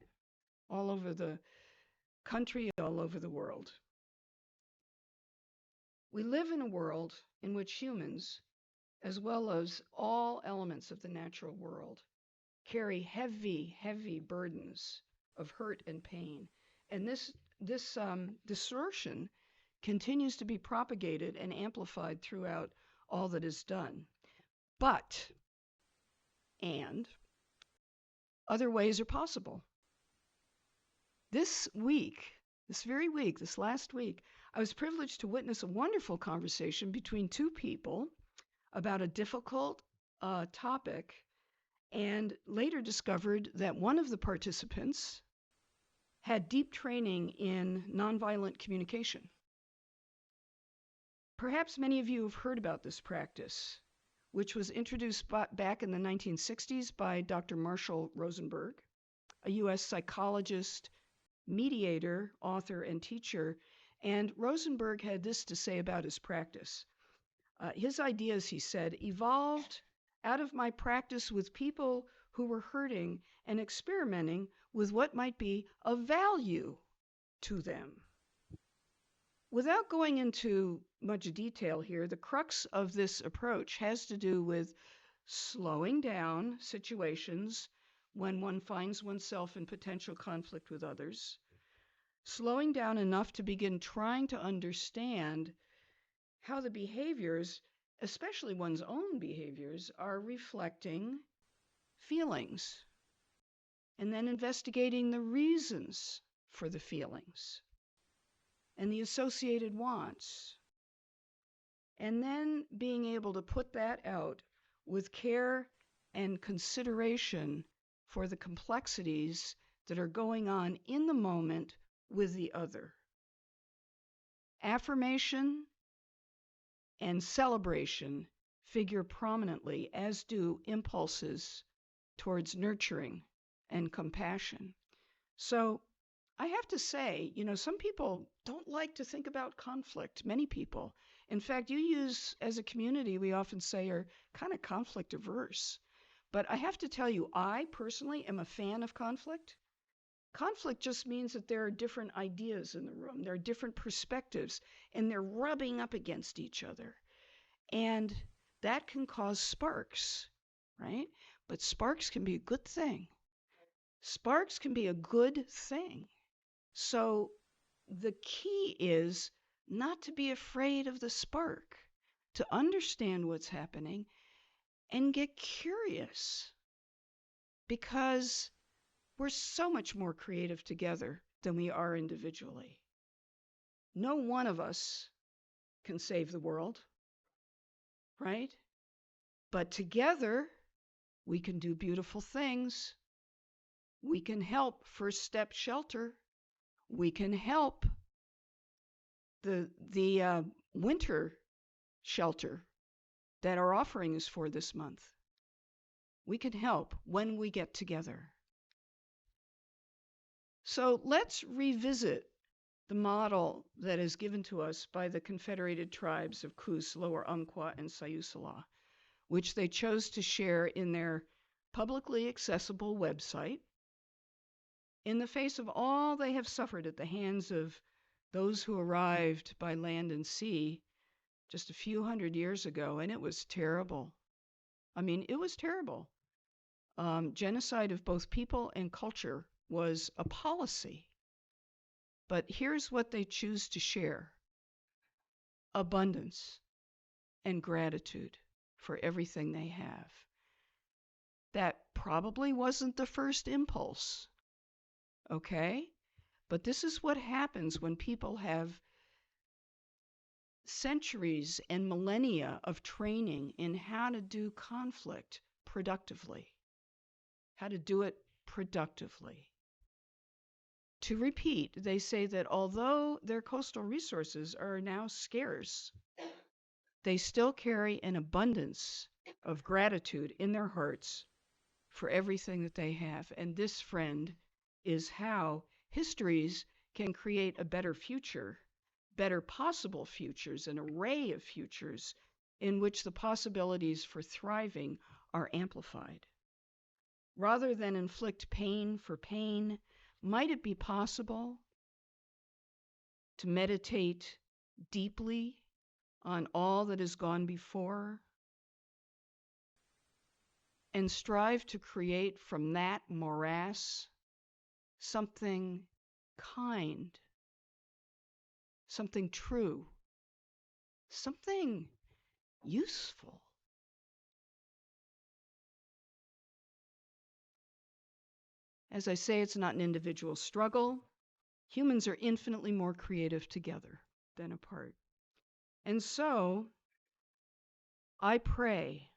[SPEAKER 1] the country, all over the world. We live in a world in which humans, as well as all elements of the natural world, carry heavy, heavy burdens of hurt and pain. And this distortion continues to be propagated and amplified throughout all that is done. But, and, other ways are possible. This last week, I was privileged to witness a wonderful conversation between two people about a difficult topic, and later discovered that one of the participants had deep training in nonviolent communication. Perhaps many of you have heard about this practice, which was introduced back in the 1960s by Dr. Marshall Rosenberg, a U.S. psychologist, mediator, author, and teacher. And Rosenberg had this to say about his practice. His ideas, he said, evolved out of my practice with people who were hurting and experimenting with what might be of value to them. Without going into much detail here, the crux of this approach has to do with slowing down situations when one finds oneself in potential conflict with others, slowing down enough to begin trying to understand how the behaviors, especially one's own behaviors, are reflecting feelings, and then investigating the reasons for the feelings and the associated wants, and then being able to put that out with care and consideration for the complexities that are going on in the moment with the other. Affirmation and celebration figure prominently, as do impulses towards nurturing and compassion. So I have to say, some people don't like to think about conflict, many people. In fact, as a community, we often say are kind of conflict averse. But I have to tell you, I personally am a fan of conflict. Conflict just means that there are different ideas in the room, there are different perspectives, and they're rubbing up against each other. And that can cause sparks, right? But sparks can be a good thing. Sparks can be a good thing. So the key is not to be afraid of the spark, to understand what's happening and get curious, because we're so much more creative together than we are individually. No one of us can save the world, right? But together, we can do beautiful things. We can help First Step Shelter. We can help the winter shelter that our offering is for this month. We can help when we get together. So let's revisit the model that is given to us by the Confederated Tribes of Coos, Lower Umpqua, and Siuslaw, which they chose to share in their publicly accessible website. In the face of all they have suffered at the hands of those who arrived by land and sea just a few hundred years ago, and it was terrible. I mean, it was terrible. Genocide of both people and culture was a policy. But here's what they choose to share: abundance and gratitude for everything they have. That probably wasn't the first impulse, okay? But this is what happens when people have centuries and millennia of training in how to do conflict productively, how to do it productively. To repeat, they say that although their coastal resources are now scarce, they still carry an abundance of gratitude in their hearts for everything that they have. And this, friend, is how histories can create a better future, better possible futures, an array of futures in which the possibilities for thriving are amplified. Rather than inflict pain for pain, might it be possible to meditate deeply on all that has gone before and strive to create from that morass something kind, something true, something useful. As I say, it's not an individual struggle. Humans are infinitely more creative together than apart. And so, I pray,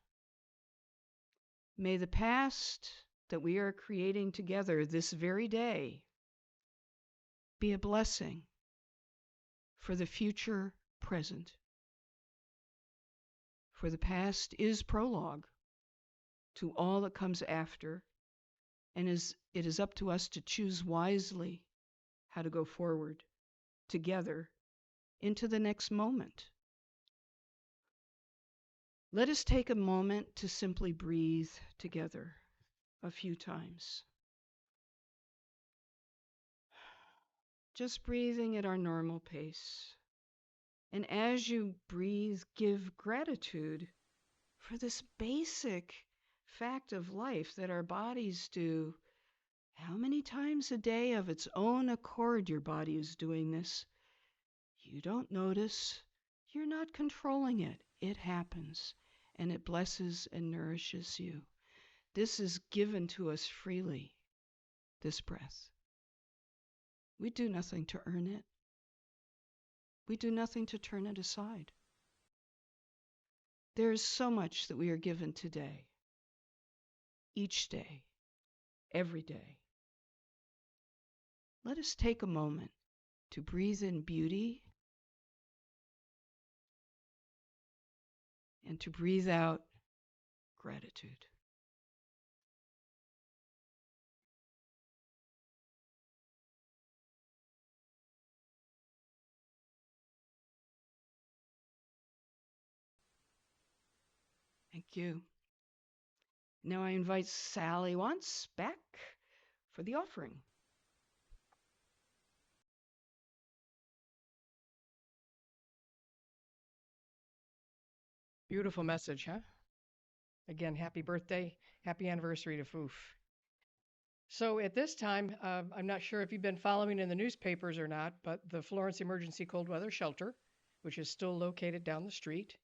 [SPEAKER 1] may the past that we are creating together this very day be a blessing for the future present. For the past is prologue to all that comes after, and it is up to us to choose wisely how to go forward together into the next moment. Let us take a moment to simply breathe together a few times. Just breathing at our normal pace. And as you breathe, give gratitude for this basic fact of life that our bodies do. How many times a day of its own accord your body is doing this? You don't notice. You're not controlling it. It happens, and it blesses and nourishes you. This is given to us freely, this breath. We do nothing to earn it. We do nothing to turn it aside. There is so much that we are given today, each day, every day. Let us take a moment to breathe in beauty and to breathe out gratitude. Thank you. Now I invite Sally once back for the offering.
[SPEAKER 3] Beautiful message, huh? Again, happy birthday, happy anniversary to FUUF. So at this time, I'm not sure if you've been following in the newspapers or not, but the Florence Emergency Cold Weather Shelter, which is still located down the street,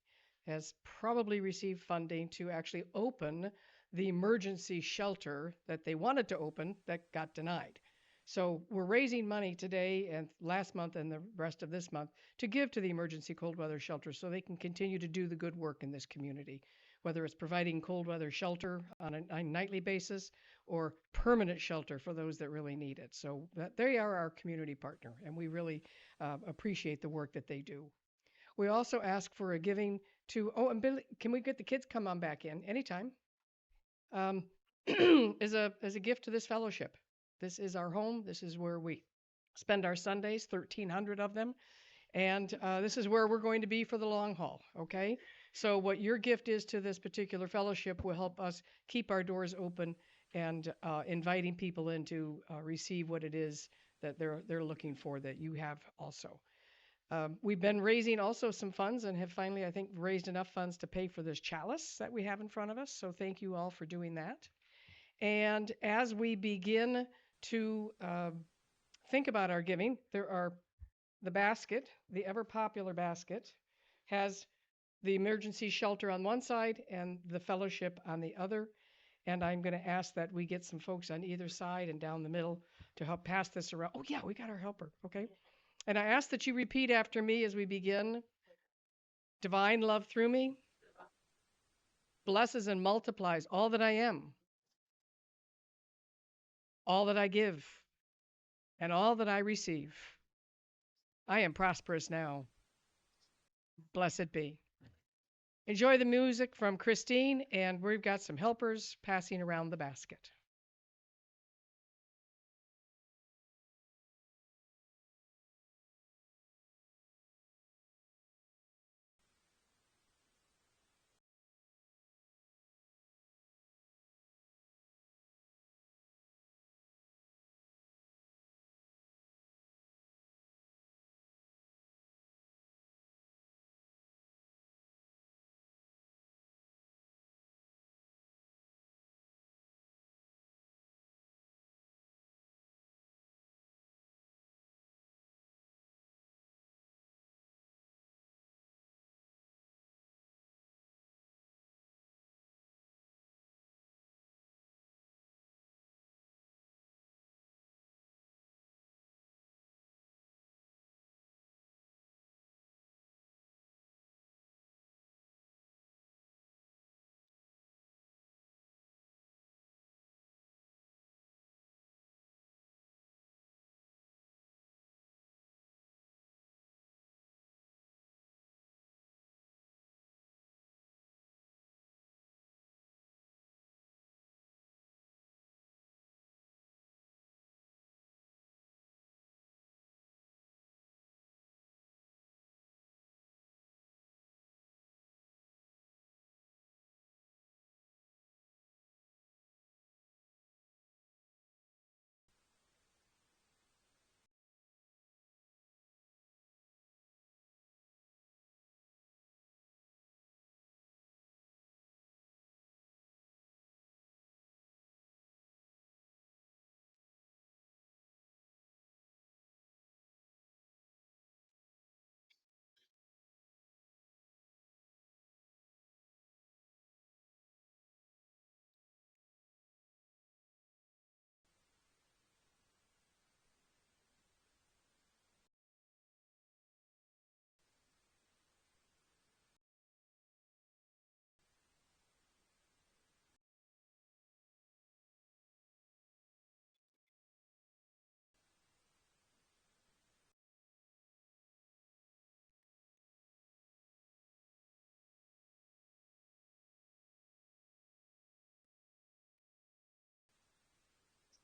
[SPEAKER 3] has probably received funding to actually open the emergency shelter that they wanted to open that got denied. So we're raising money today and last month and the rest of this month to give to the emergency cold weather shelter so they can continue to do the good work in this community, whether it's providing cold weather shelter on a nightly basis or permanent shelter for those that really need it. So they are our community partner, and we really appreciate the work that they do. We also ask for a giving to, oh, and Billy, can we get the kids come on back in anytime? As a gift to this fellowship. This is our home. This is where we spend our Sundays, 1,300 of them. And this is where we're going to be for the long haul, okay? So what your gift is to this particular fellowship will help us keep our doors open and inviting people in to receive what it is that they're looking for that you have also. We've been raising also some funds and have finally, I think, raised enough funds to pay for this chalice that we have in front of us. So thank you all for doing that. And as we begin to think about our giving, there are the basket, the ever popular basket, has the emergency shelter on one side and the fellowship on the other. And I'm going to ask that we get some folks on either side and down the middle to help pass this around. Oh, yeah, we got our helper. Okay. And I ask that you repeat after me as we begin. Divine love through me blesses and multiplies all that I am, all that I give, and all that I receive. I am prosperous now. Blessed be. Enjoy the music from Christine, and we've got some helpers passing around the basket.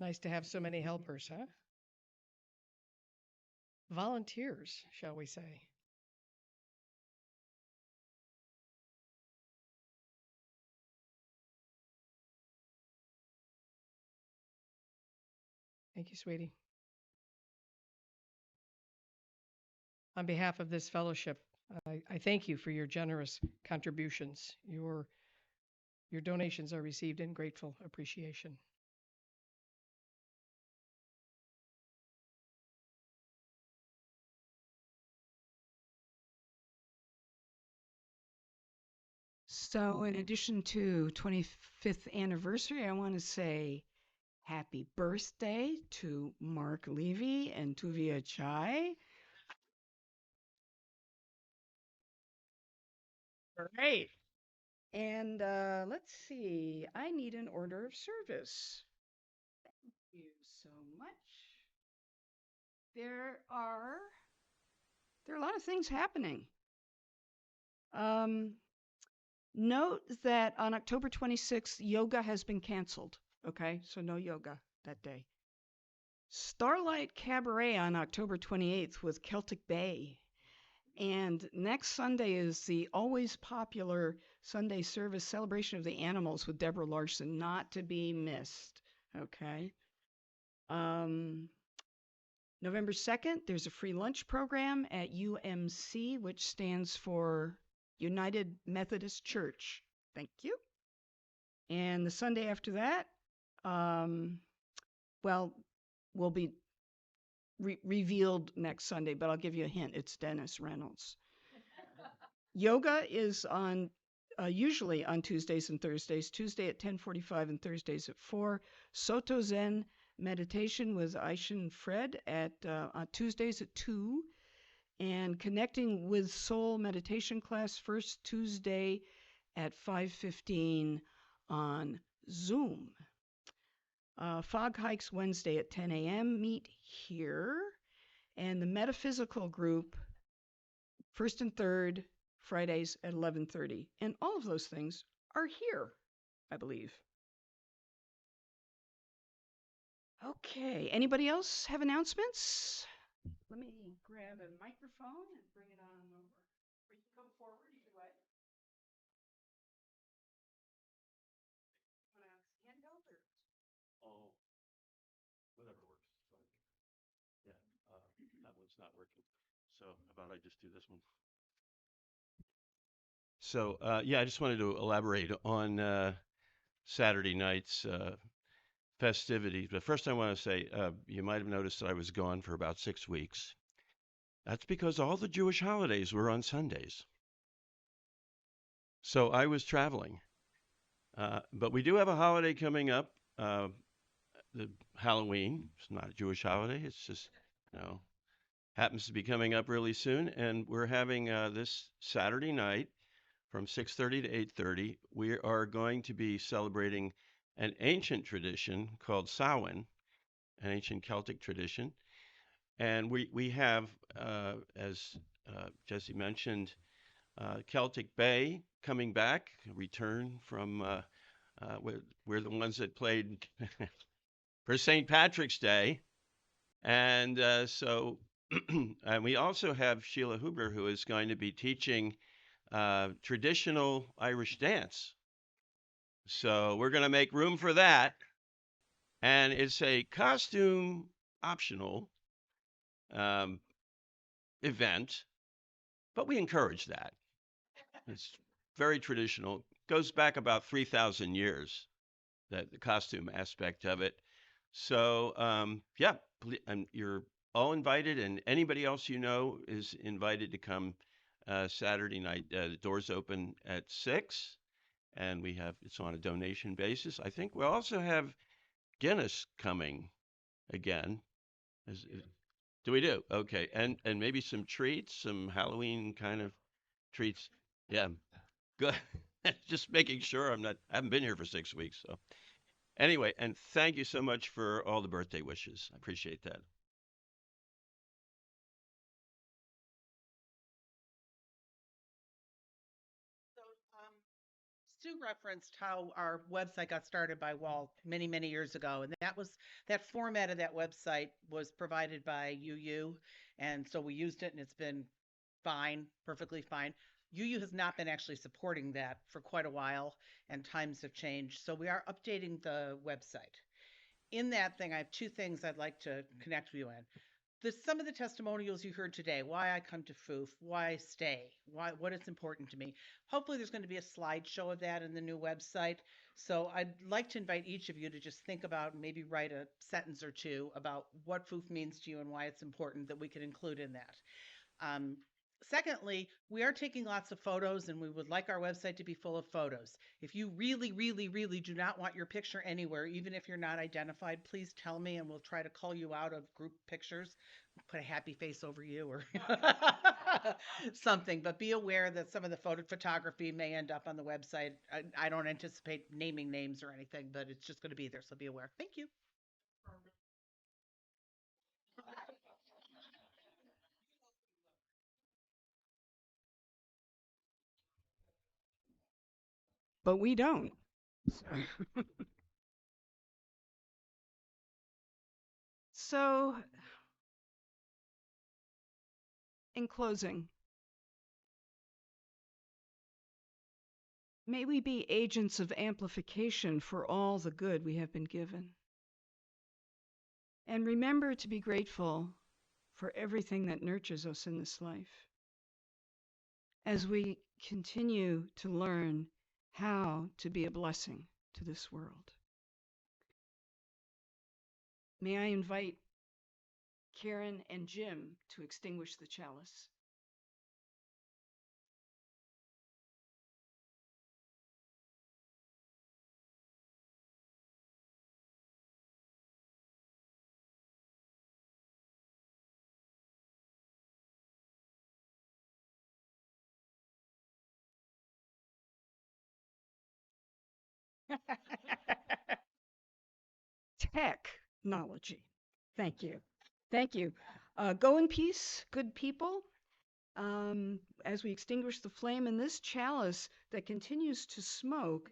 [SPEAKER 3] Nice to have so many helpers, huh? Volunteers, shall we say. Thank you, sweetie. On behalf of this fellowship, I thank you for your generous contributions. Your donations are received in grateful appreciation.
[SPEAKER 1] So, in addition to 25th anniversary, I want to say happy birthday to Mark Levy and Tuvia Chai. Great. And let's see, I need an order of service. Thank you so much. There are a lot of things happening. Note that on October 26th, yoga has been canceled. Okay, so no yoga that day. Starlight Cabaret on October 28th with Celtic Bay. And next Sunday is the always popular Sunday service Celebration of the Animals with Deborah Larson, not to be missed. Okay. November 2nd, there's a free lunch program at UMC, which stands for United Methodist Church. Thank you. And the Sunday after that, well, will be revealed next Sunday, but I'll give you a hint. It's Dennis Reynolds. Yoga is on usually on Tuesdays and Thursdays. Tuesday at 10:45 and Thursdays at 4. Soto Zen meditation with Aishin Fred at on Tuesdays at 2. And Connecting with Soul meditation class first Tuesday at 5:15 on Zoom. Fog Hikes Wednesday at 10 a.m. Meet here. And the metaphysical group, first and third Fridays at 11:30. And all of those things are here, I believe. Okay, anybody else have announcements? Let me grab a microphone and bring it on over. Or you can come forward either way. You want to handheld or?
[SPEAKER 10] Oh, whatever works. Yeah, that one's not working. So how about I just do this one? So yeah, I just wanted to elaborate on Saturday night's festivities. But first I want to say, you might have noticed that I was gone for about 6 weeks. That's because all the Jewish holidays were on Sundays. So I was traveling. But we do have a holiday coming up, the Halloween. It's not a Jewish holiday. It's just, happens to be coming up really soon. And we're having this Saturday night from 6:30 to 8:30. We are going to be celebrating an ancient tradition called Samhain, an ancient Celtic tradition. And we have, as Jesse mentioned, Celtic Bay coming back, return from, we're the ones that played for St. Patrick's Day. And so, and we also have Sheila Huber, who is going to be teaching traditional Irish dance. So we're going to make room for that. And it's a costume optional event, but we encourage that. It's very traditional. Goes back about 3,000 years, the costume aspect of it. So yeah, and you're all invited, and anybody else you know is invited to come Saturday night. The doors open at 6, and it's on a donation basis. I think we'll also have Guinness coming again. Do we do? Okay. And maybe some treats, some Halloween kind of treats. Yeah. Good. Just making sure I haven't been here for 6 weeks. So anyway, and thank you so much for all the birthday wishes. I appreciate that.
[SPEAKER 2] So Sue referenced how our website got started by Walt many, many years ago, and that format of that website was provided by UU, and so we used it, and it's been fine, perfectly fine. UU has not been actually supporting that for quite a while, and times have changed, so we are updating the website. In that thing, I have two things I'd like to connect with you in. Some of the testimonials you heard today, why I come to FUUF, why I stay, what is important to me. Hopefully there's going to be a slideshow of that in the new website. So I'd like to invite each of you to just think about, maybe write a sentence or two about what FUUF means to you and why it's important that we can include in that. Secondly, we are taking lots of photos, and we would like our website to be full of photos. If you really, really, really do not want your picture anywhere, even if you're not identified, please tell me, and we'll try to cull you out of group pictures, put a happy face over you or something. But be aware that some of the photography may end up on the website. I don't anticipate naming names or anything, but it's just going to be there, so be aware. Thank you.
[SPEAKER 1] But we don't. So, in closing, may we be agents of amplification for all the good we have been given. And remember to be grateful for everything that nurtures us in this life as we continue to learn how to be a blessing to this world. May I invite Karen and Jim to extinguish the chalice. Technology. Thank you. Thank you. Go in peace, good people. As we extinguish the flame in this chalice that continues to smoke,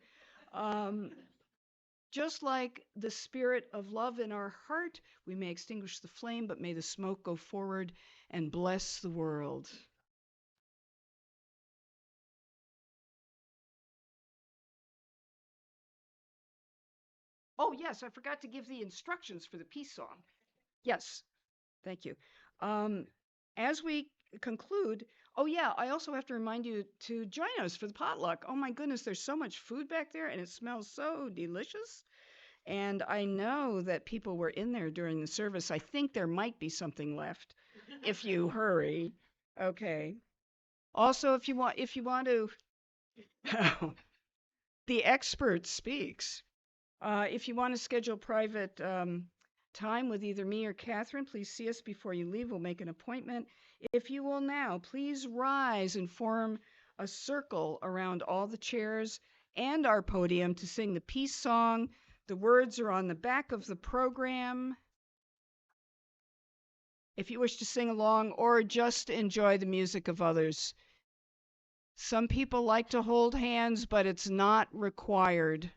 [SPEAKER 1] just like the spirit of love in our heart, we may extinguish the flame, but may the smoke go forward and bless the world. Oh, yes, I forgot to give the instructions for the peace song. Yes, thank you. As we conclude, oh yeah, I also have to remind you to join us for the potluck. Oh my goodness, there's so much food back there and it smells so delicious. And I know that people were in there during the service. I think there might be something left if you hurry. Okay. Also, if you want to, the expert speaks. If you want to schedule private time with either me or Catherine, please see us before you leave. We'll make an appointment. If you will now, please rise and form a circle around all the chairs and our podium to sing the peace song. The words are on the back of the program. If you wish to sing along or just enjoy the music of others. Some people like to hold hands, but it's not required.